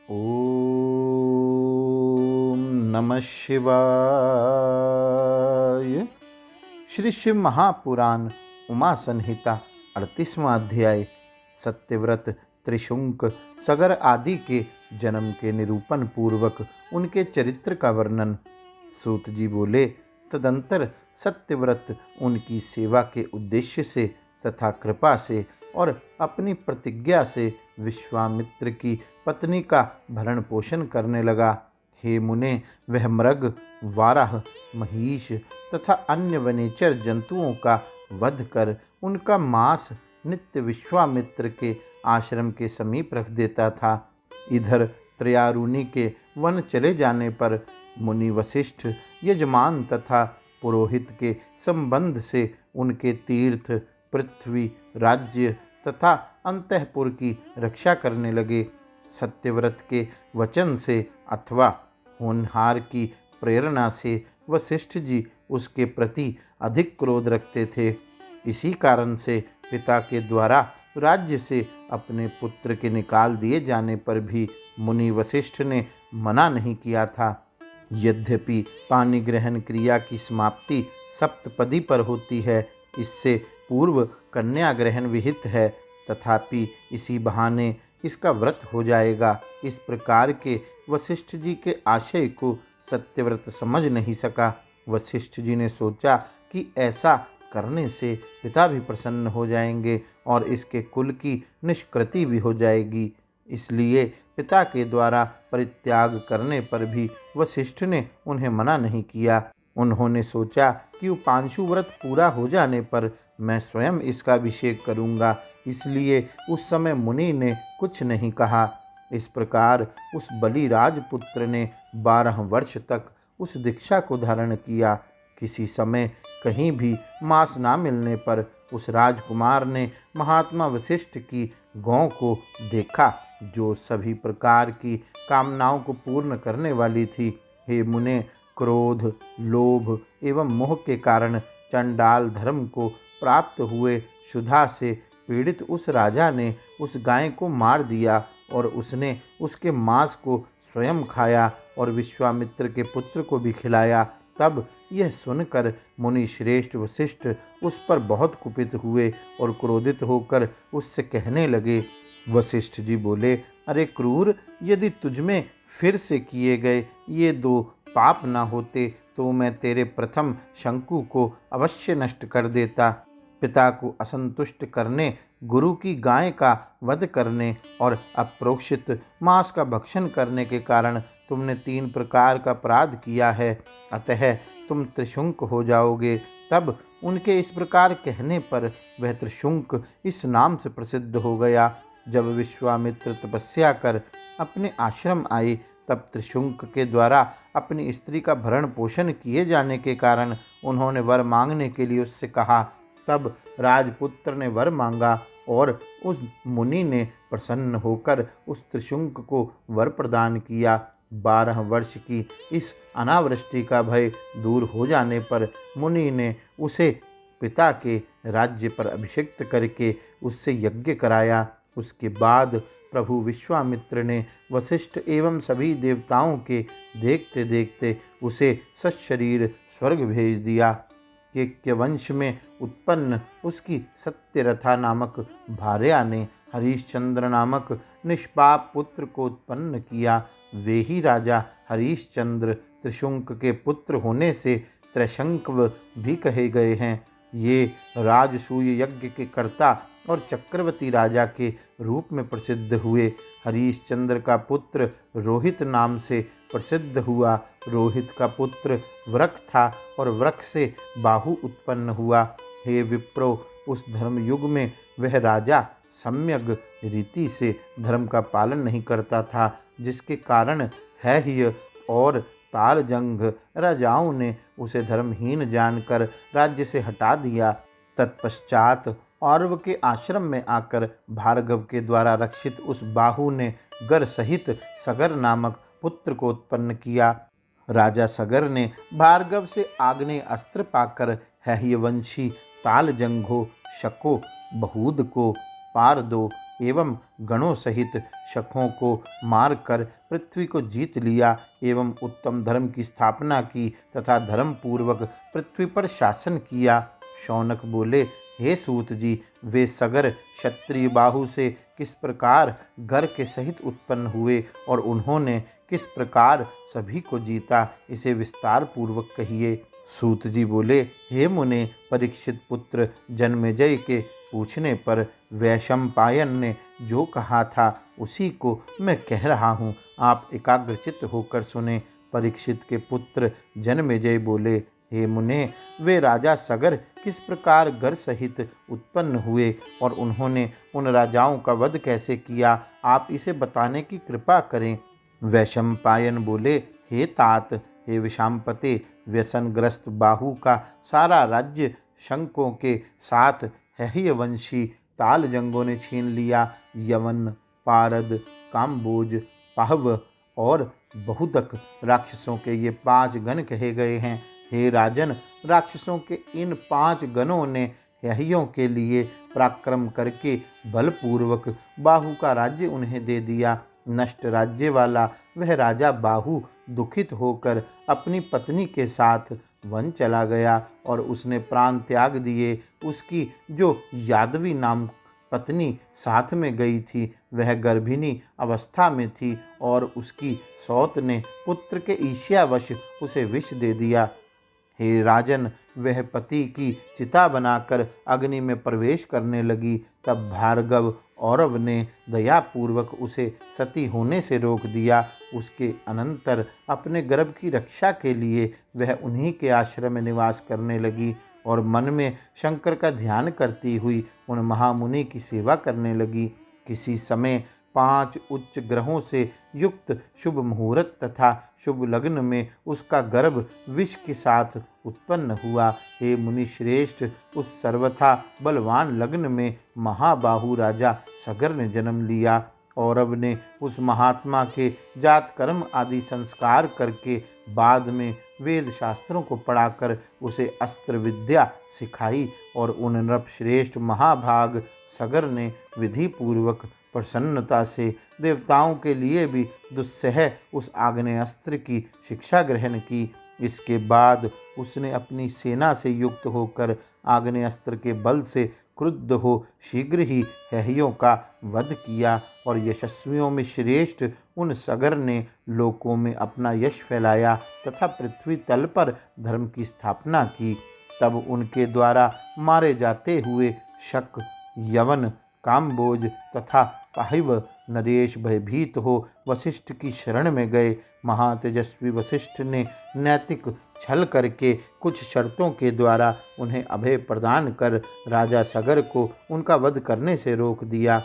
ओम नमः शिवाय। श्री शिव महापुराण उमा संहिता 38वां अध्याय सत्यव्रत त्रिशुंक सगर आदि के जन्म के निरूपण पूर्वक उनके चरित्र का वर्णन। सूत जी बोले, तदंतर सत्यव्रत उनकी सेवा के उद्देश्य से तथा कृपा से और अपनी प्रतिज्ञा से विश्वामित्र की पत्नी का भरण पोषण करने लगा। हे मुने, वह मृग, वाराह, महिष तथा अन्य वनेचर जंतुओं का वध कर उनका मांस नित्य विश्वामित्र के आश्रम के समीप रख देता था। इधर त्रयारुणी के वन चले जाने पर मुनि वशिष्ठ यजमान तथा पुरोहित के संबंध से उनके तीर्थ, पृथ्वी, राज्य तथा अंतःपुर की रक्षा करने लगे। सत्यव्रत के वचन से अथवा होनहार की प्रेरणा से वशिष्ठ जी उसके प्रति अधिक क्रोध रखते थे। इसी कारण से पिता के द्वारा राज्य से अपने पुत्र के निकाल दिए जाने पर भी मुनि वशिष्ठ ने मना नहीं किया था। यद्यपि पानी ग्रहण क्रिया की समाप्ति सप्तपदी पर होती है, इससे पूर्व कन्या ग्रहण विहित है, तथापि इसी बहाने इसका व्रत हो जाएगा। इस प्रकार के वशिष्ठ जी के आशय को सत्यव्रत समझ नहीं सका। वशिष्ठ जी ने सोचा कि ऐसा करने से पिता भी प्रसन्न हो जाएंगे और इसके कुल की निष्कृति भी हो जाएगी। इसलिए पिता के द्वारा परित्याग करने पर भी वशिष्ठ ने उन्हें मना नहीं किया। उन्होंने सोचा कि उपांशु व्रत पूरा हो जाने पर मैं स्वयं इसका अभिषेक करूंगा, इसलिए उस समय मुनि ने कुछ नहीं कहा। इस प्रकार उस बलि राजपुत्र ने 12 वर्ष तक उस दीक्षा को धारण किया। किसी समय कहीं भी मांस ना मिलने पर उस राजकुमार ने महात्मा वशिष्ठ की गौ को देखा, जो सभी प्रकार की कामनाओं को पूर्ण करने वाली थी। हे मुने, क्रोध, लोभ एवं मोह के कारण चंडाल धर्म को प्राप्त हुए क्षुधा से पीड़ित उस राजा ने उस गाय को मार दिया और उसने उसके मांस को स्वयं खाया और विश्वामित्र के पुत्र को भी खिलाया। तब यह सुनकर मुनि श्रेष्ठ वशिष्ठ उस पर बहुत कुपित हुए और क्रोधित होकर उससे कहने लगे। वशिष्ठ जी बोले, अरे क्रूर, यदि तुझमें फिर से किए गए ये 2 पाप न होते तो मैं तेरे प्रथम शंकु को अवश्य नष्ट कर देता। पिता को असंतुष्ट करने, गुरु की गाय का वध करने और अप्रोक्षित मांस का भक्षण करने के कारण तुमने 3 प्रकार का अपराध किया है, अतः तुम त्रिशुंक हो जाओगे। तब उनके इस प्रकार कहने पर वह त्रिशुंक इस नाम से प्रसिद्ध हो गया। जब विश्वामित्र तपस्या कर अपने आश्रम आए, तब त्रिशुंक के द्वारा अपनी स्त्री का भरण पोषण किए जाने के कारण उन्होंने वर मांगने के लिए उससे कहा। तब राजपुत्र ने वर मांगा और उस मुनि ने प्रसन्न होकर उस त्रिशुंक को वर प्रदान किया। 12 वर्ष की इस अनावृष्टि का भय दूर हो जाने पर मुनि ने उसे पिता के राज्य पर अभिषिक्त करके उससे यज्ञ कराया। उसके बाद प्रभु विश्वामित्र ने वशिष्ठ एवं सभी देवताओं के देखते देखते उसे सशरीर स्वर्ग भेज दिया। केक्य वंश में उत्पन्न उसकी सत्यरथा नामक भार्या ने हरिश्चंद्र नामक निष्पाप पुत्र को उत्पन्न किया। वे ही राजा हरिश्चंद्र त्रिशुंक के पुत्र होने से त्रिशंकव भी कहे गए हैं। ये राजसूय यज्ञ के कर्ता और चक्रवर्ती राजा के रूप में प्रसिद्ध हुए। हरिश्चंद्र का पुत्र रोहित नाम से प्रसिद्ध हुआ। रोहित का पुत्र वृक था और वृक से बाहु उत्पन्न हुआ। हे विप्रो, उस धर्मयुग में वह राजा सम्यक रीति से धर्म का पालन नहीं करता था, जिसके कारण हैह्य और तालजंग राजाओं ने उसे धर्महीन जानकर राज्य से हटा दिया। तत्पश्चात औरव के आश्रम में आकर भार्गव के द्वारा रक्षित उस बाहु ने गर सहित सगर नामक पुत्र को उत्पन्न किया। राजा सगर ने भार्गव से आग्नेय अस्त्र पाकर हैह्यवंशी तालजंघो, शको, बहूद को, पारदो, एवं गणों सहित शकों को मारकर पृथ्वी को जीत लिया एवं उत्तम धर्म की स्थापना की तथा धर्म पूर्वक पृथ्वी पर शासन किया। शौनक बोले, हे सूत जी, वे सगर क्षत्रिय बाहु से किस प्रकार घर के सहित उत्पन्न हुए और उन्होंने किस प्रकार सभी को जीता, इसे विस्तार पूर्वक कहिए। सूत जी बोले, हे मुने, परीक्षित पुत्र जन्मेजय के पूछने पर वैशंपायन ने जो कहा था उसी को मैं कह रहा हूँ, आप एकाग्रचित्त होकर सुने। परीक्षित के पुत्र जन्मेजय बोले, हे मुने, वे राजा सगर किस प्रकार घर सहित उत्पन्न हुए और उन्होंने उन राजाओं का वध कैसे किया, आप इसे बताने की कृपा करें। वैशंपायन बोले, हे तात, हे विशांपते, व्यसनग्रस्त बाहु का सारा राज्य शंकों के साथ हयवंशी तालजंगों ने छीन लिया। यवन, पारद, काम्बोज, पाहव और बहुदक राक्षसों के ये 5 गण कहे गए हैं। हे राजन, राक्षसों के इन 5 गणों ने यहियों के लिए पराक्रम करके बलपूर्वक बाहु का राज्य उन्हें दे दिया। नष्ट राज्य वाला वह राजा बाहु दुखित होकर अपनी पत्नी के साथ वन चला गया और उसने प्राण त्याग दिए। उसकी जो यादवी नाम पत्नी साथ में गई थी वह गर्भिणी अवस्था में थी और उसकी सौत ने पुत्र के ईर्ष्यावश उसे विष दे दिया। हे राजन, वह पति की चिता बनाकर अग्नि में प्रवेश करने लगी। तब भार्गव औरव ने दयापूर्वक उसे सती होने से रोक दिया। उसके अनंतर अपने गर्भ की रक्षा के लिए वह उन्हीं के आश्रम में निवास करने लगी और मन में शंकर का ध्यान करती हुई उन महामुनि की सेवा करने लगी। किसी समय 5 उच्च ग्रहों से युक्त शुभ मुहूर्त तथा शुभ लग्न में उसका गर्भ विष के साथ उत्पन्न हुआ। हे मुनि श्रेष्ठ, उस सर्वथा बलवान लग्न में महाबाहु राजा सगर ने जन्म लिया। औरव ने उस महात्मा के जात कर्म आदि संस्कार करके बाद में वेद शास्त्रों को पढ़ाकर उसे अस्त्र विद्या सिखाई और उन नृपश्रेष्ठ महाभाग सगर ने विधि पूर्वक प्रसन्नता से देवताओं के लिए भी दुस्सह उस आग्नेयास्त्र की शिक्षा ग्रहण की। इसके बाद उसने अपनी सेना से युक्त होकर आग्नेयास्त्र के बल से क्रुद्ध हो शीघ्र ही हयियों का वध किया और यशस्वियों में श्रेष्ठ उन सगर ने लोकों में अपना यश फैलाया तथा पृथ्वी तल पर धर्म की स्थापना की। तब उनके द्वारा मारे जाते हुए शक, यवन, काम्बोज तथा पाहिव नरेश भयभीत हो वशिष्ठ की शरण में गए। महातेजस्वी वशिष्ठ ने नैतिक छल करके कुछ शर्तों के द्वारा उन्हें अभय प्रदान कर राजा सगर को उनका वध करने से रोक दिया।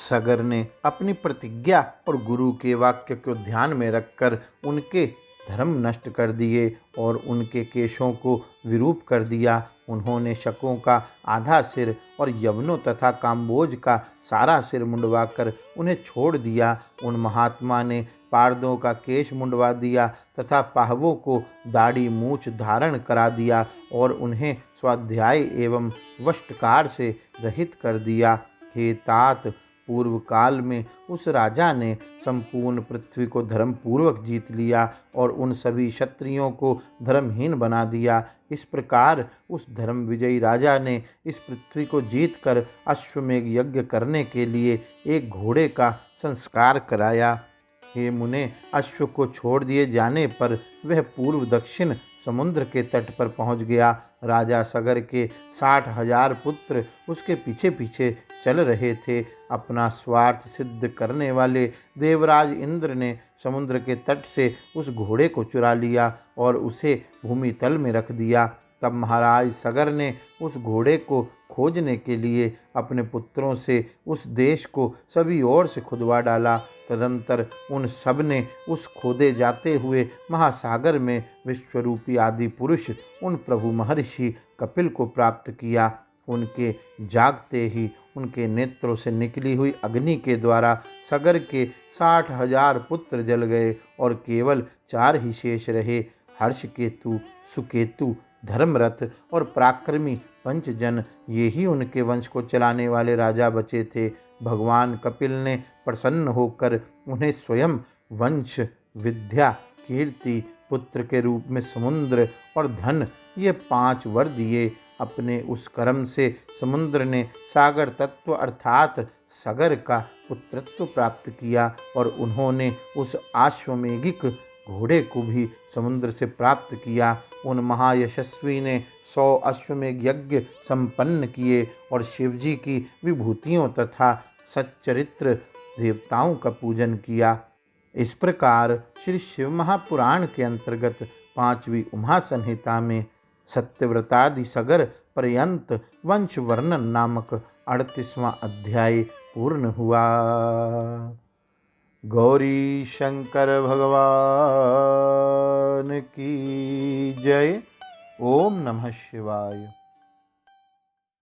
सगर ने अपनी प्रतिज्ञा और गुरु के वाक्य को ध्यान में रखकर उनके धर्म नष्ट कर दिए और उनके केशों को विरूप कर दिया। उन्होंने शकों का आधा सिर और यवनों तथा काम्बोज का सारा सिर मुंडवाकर उन्हें छोड़ दिया। उन महात्मा ने पारदों का केश मुंडवा दिया तथा पाहवों को दाढ़ी मूछ धारण करा दिया और उन्हें स्वाध्याय एवं वष्टकार से रहित कर दिया। हे तात, पूर्व काल में उस राजा ने संपूर्ण पृथ्वी को धर्म पूर्वक जीत लिया और उन सभी क्षत्रियों को धर्महीन बना दिया। इस प्रकार उस धर्म विजयी राजा ने इस पृथ्वी को जीतकर अश्वमेघ यज्ञ करने के लिए एक घोड़े का संस्कार कराया। हे मुने, अश्व को छोड़ दिए जाने पर वह पूर्व दक्षिण समुद्र के तट पर पहुंच गया। राजा सगर के 60,000 पुत्र उसके पीछे पीछे चल रहे थे। अपना स्वार्थ सिद्ध करने वाले देवराज इंद्र ने समुद्र के तट से उस घोड़े को चुरा लिया और उसे भूमि तल में रख दिया। तब महाराज सगर ने उस घोड़े को खोजने के लिए अपने पुत्रों से उस देश को सभी ओर से खुदवा डाला। तदंतर उन सब ने उस खोदे जाते हुए महासागर में विश्वरूपी आदि पुरुष उन प्रभु महर्षि कपिल को प्राप्त किया। उनके जागते ही उनके नेत्रों से निकली हुई अग्नि के द्वारा सगर के 60,000 पुत्र जल गए और केवल 4 ही शेष रहे। हर्षकेतु, सुकेतु, धर्मरथ और पराक्रमी पंचजन ये ही उनके वंश को चलाने वाले राजा बचे थे। भगवान कपिल ने प्रसन्न होकर उन्हें स्वयं वंश, विद्या, कीर्ति, पुत्र के रूप में समुद्र और धन ये 5 वर दिए। अपने उस कर्म से समुद्र ने सागर तत्व अर्थात सगर का पुत्रत्व प्राप्त किया और उन्होंने उस अश्वमेघिक घोड़े को भी समुद्र से प्राप्त किया। उन महायशस्वी ने 100 अश्वमेघ यज्ञ संपन्न किए और शिवजी की विभूतियों तथा सच्चरित्र देवताओं का पूजन किया। इस प्रकार श्री शिव महापुराण के अंतर्गत 5वीं उमा संहिता में सत्यव्रतादि सगर पर्यंत वंश वर्णन नामक 38वां अध्याय पूर्ण हुआ। गौरी शंकर भगवान की जय। ओम नमः शिवाय।